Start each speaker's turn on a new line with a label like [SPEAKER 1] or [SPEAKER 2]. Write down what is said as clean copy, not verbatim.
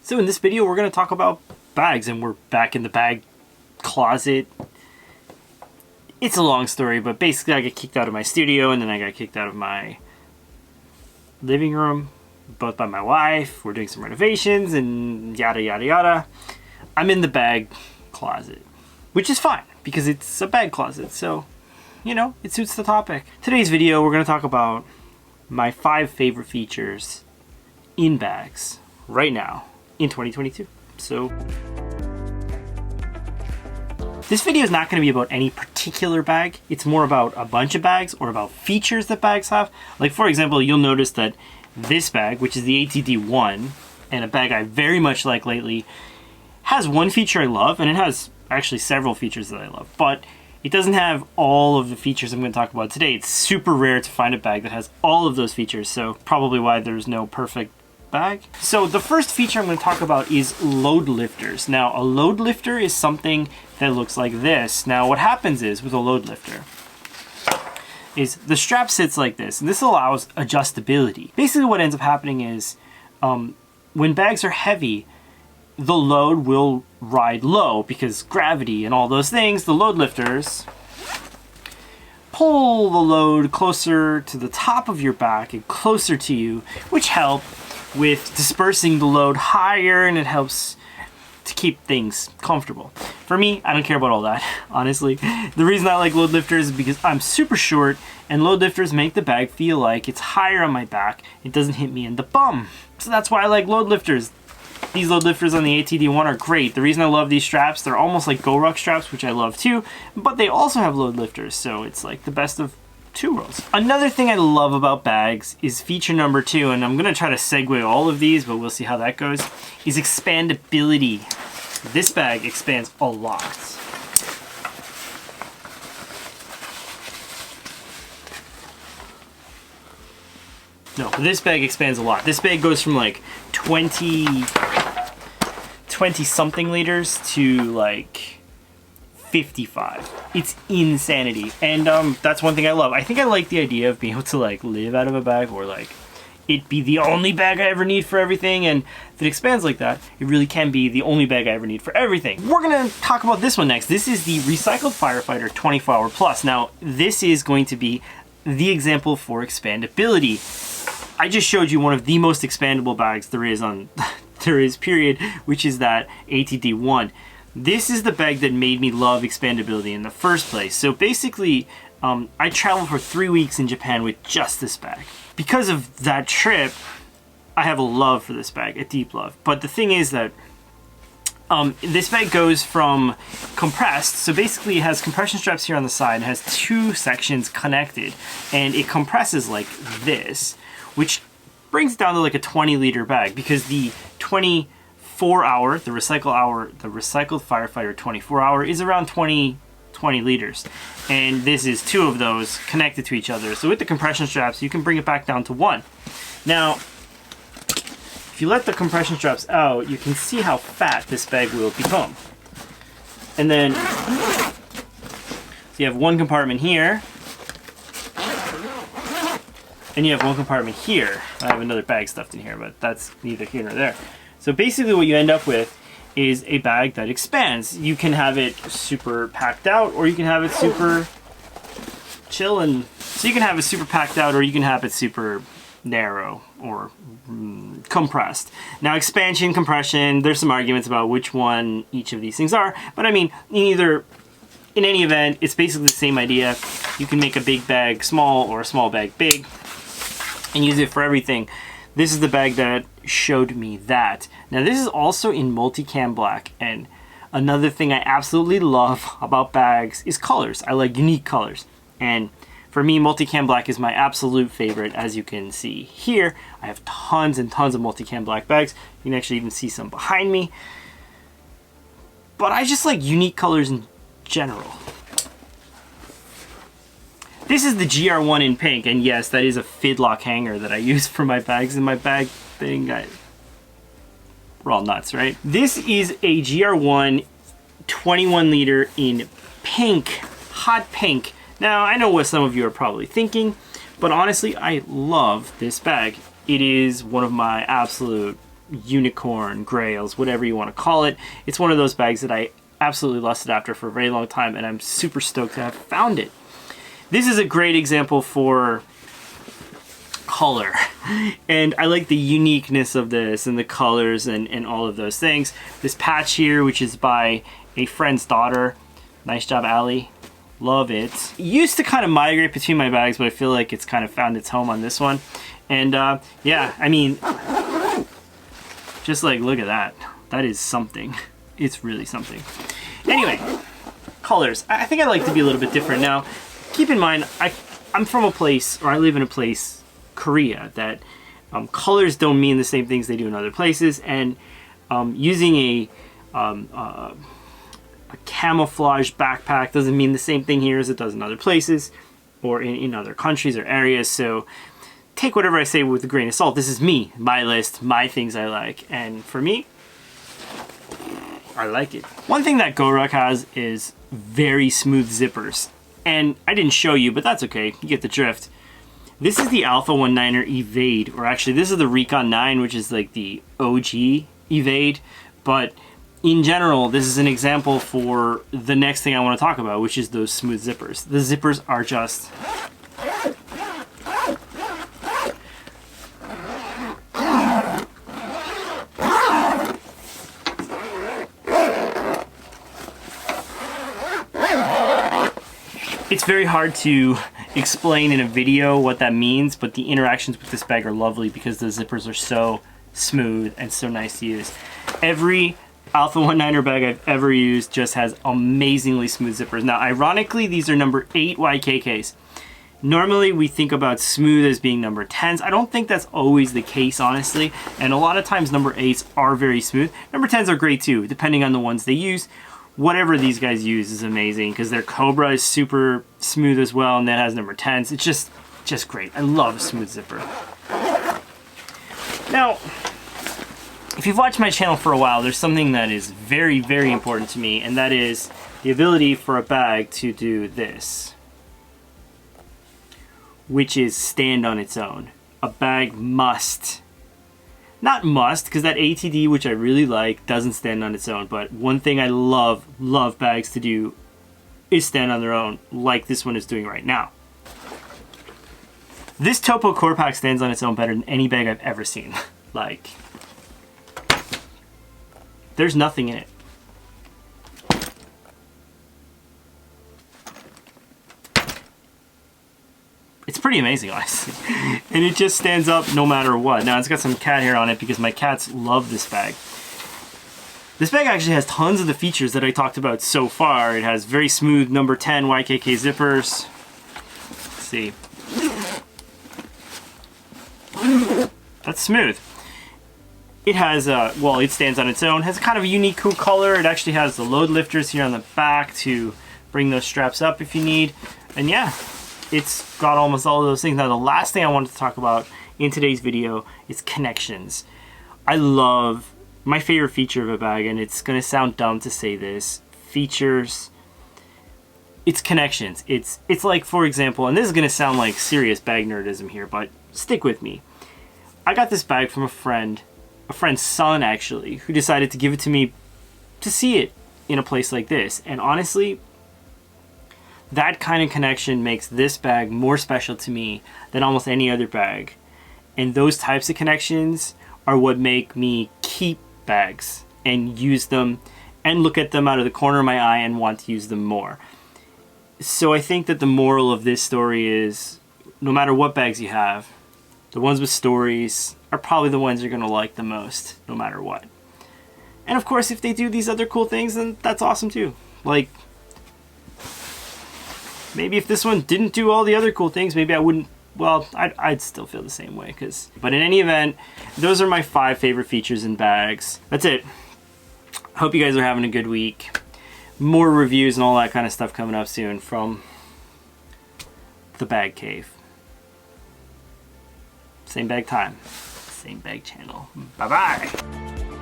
[SPEAKER 1] So in this video, we're going to talk about bags, and we're back in the bag closet. It's a long story, but basically I got kicked out of my studio, and then I got kicked out of my living room, both by my wife. We're doing some renovations and yada yada yada. I'm in the bag closet, which is fine because it's a bag closet, so you know, it suits the topic. Today's video, we're going to talk about my 5 favorite features in bags right now in 2022. So this video is not going to be about any particular bag. It's more about a bunch of bags or about features that bags have. Like for example, you'll notice that this bag, which is the ATD1, and a bag I very much like lately, has one feature I love, and it has actually several features that I love, but it doesn't have all of the features I'm going to talk about today. It's super rare to find a bag that has all of those features, so probably why there's no perfect bag. So the first feature I'm going to talk about is load lifters. Now, a load lifter is something that looks like this. Now, what happens is, with a load lifter, is the strap sits like this, and this allows adjustability. Basically what ends up happening is, when bags are heavy, the load will ride low because gravity and all those things. The load lifters pull the load closer to the top of your back and closer to you, which help with dispersing the load higher, and it helps to keep things comfortable. For me, I don't care about all that, honestly. The reason I like load lifters is because I'm super short, and load lifters make the bag feel like it's higher on my back. It doesn't hit me in the bum. So that's why I like load lifters. These load lifters on the ATD1 are great. The reason I love these straps, they're almost like GORUCK straps, which I love too, but they also have load lifters, so it's like the best of 2 worlds. Another thing I love about bags is feature number 2, and I'm gonna try to segue all of these, but we'll see how that goes, is expandability. This bag expands a lot. No, this bag expands a lot. This bag goes from like 20 something liters to like 55. It's insanity. And that's one thing I love. I think I like the idea of being able to like live out of a bag, or like it be the only bag I ever need for everything. And if it expands like that, it really can be the only bag I ever need for everything. We're gonna talk about this one next. This is the recycled Firefighter 24-hour plus. Now, this is going to be the example for expandability. I just showed you one of the most expandable bags there is period, which is that ATD1. This is the bag that made me love expandability in the first place. So basically, I traveled for 3 weeks in Japan with just this bag. Because of that trip, I have a love for this bag, a deep love. But the thing is that this bag goes from compressed, so basically it has compression straps here on the side, and has 2 sections connected, and it compresses like this, which brings it down to like a 20-liter bag, because the 24-hour, the recycled Firefighter 24-hour is around 20 liters, and this is 2 of those connected to each other. So with the compression straps, you can bring it back down to 1. Now, if you let the compression straps out, you can see how fat this bag will become. And then, so you have one compartment here, and you have one compartment here. I have another bag stuffed in here, but that's neither here nor there. So basically what you end up with is a bag that expands. You can have it super packed out, or you can have it super chill, and so you can have it super packed out, or you can have it super narrow or compressed. Now, expansion, compression, there's some arguments about which one each of these things are, but I mean, in any event, it's basically the same idea. You can make a big bag small or a small bag big and use it for everything. This is the bag that showed me that. Now, this is also in multicam black, and another thing I absolutely love about bags is colors. I like unique colors, and for me, multicam black is my absolute favorite. As you can see here, I have tons and tons of multicam black bags. You can actually even see some behind me. But I just like unique colors in general. This is the GR1 in pink, and yes, that is a fidlock hanger that I use for my bags in my bag thing. We're all nuts, right? This is a GR1 21 liter in pink, hot pink. Now, I know what some of you are probably thinking, but honestly, I love this bag. It is one of my absolute unicorn, grails, whatever you want to call it. It's one of those bags that I absolutely lusted after for a very long time, and I'm super stoked to have found it. This is a great example for color, and I like the uniqueness of this and the colors and all of those things. This patch here, which is by a friend's daughter, nice job, Allie. Love it. It used to kind of migrate between my bags, but I feel like it's kind of found its home on this one. And yeah, I mean, just like, look at that. That is something. It's really something. Anyway, colors. I think I like to be a little bit different. Now, keep in mind, I'm from a place, or I live in a place, Korea, that colors don't mean the same things they do in other places, and using a camouflage backpack doesn't mean the same thing here as it does in other places or in other countries or areas. So take whatever I say with a grain of salt. This is me, my list, my things I like, and for me, I like it. One thing that GORUCK has is very smooth zippers, and I didn't show you, but that's okay, you get the drift. This is the Alpha 19er Evade, or actually this is the Recon 9, which is like the OG Evade, but in general, this is an example for the next thing I want to talk about, which is those smooth zippers. The zippers are just... It's very hard to explain in a video what that means, but the interactions with this bag are lovely because the zippers are so smooth and so nice to use. Every Alpha 19er bag I've ever used just has amazingly smooth zippers. Now, ironically, these are number 8 YKKs. Normally, we think about smooth as being number 10s. I don't think that's always the case, honestly, and a lot of times number 8s are very smooth. Number 10s are great too, depending on the ones they use. Whatever these guys use is amazing because their Cobra is super smooth as well, and that has number 10s. It's just great. I love a smooth zipper. Now, if you've watched my channel for a while, there's something that is very, very important to me, and that is the ability for a bag to do this, which is stand on its own. A bag must, not must, because that ATD, which I really like, doesn't stand on its own, but one thing I love bags to do is stand on their own, like this one is doing right now. This Topo core pack stands on its own better than any bag I've ever seen. Like, there's nothing in it. It's pretty amazing, honestly. And it just stands up no matter what. Now, it's got some cat hair on it because my cats love this bag. This bag actually has tons of the features that I talked about so far. It has very smooth number 10 YKK zippers. Let's see. That's smooth. It has, well, it stands on its own. It has kind of a unique, cool color. It actually has the load lifters here on the back to bring those straps up if you need. And yeah, it's got almost all of those things. Now, the last thing I wanted to talk about in today's video is connections. I love, my favorite feature of a bag, and it's gonna sound dumb to say this, features, it's connections. It's like, for example, and this is gonna sound like serious bag nerdism here, but stick with me. I got this bag from a friend's son, actually, who decided to give it to me to see it in a place like this. And honestly, that kind of connection makes this bag more special to me than almost any other bag. And those types of connections are what make me keep bags and use them and look at them out of the corner of my eye and want to use them more. So I think that the moral of this story is, no matter what bags you have, the ones with stories are probably the ones you're going to like the most, no matter what. And of course, if they do these other cool things, then that's awesome too. Like, maybe if this one didn't do all the other cool things, maybe I wouldn't, well, I'd still feel the same way. But in any event, those are my 5 favorite features in bags. That's it. Hope you guys are having a good week. More reviews and all that kind of stuff coming up soon from the Bag Cave. Same bag time, same bag channel. Bye-bye.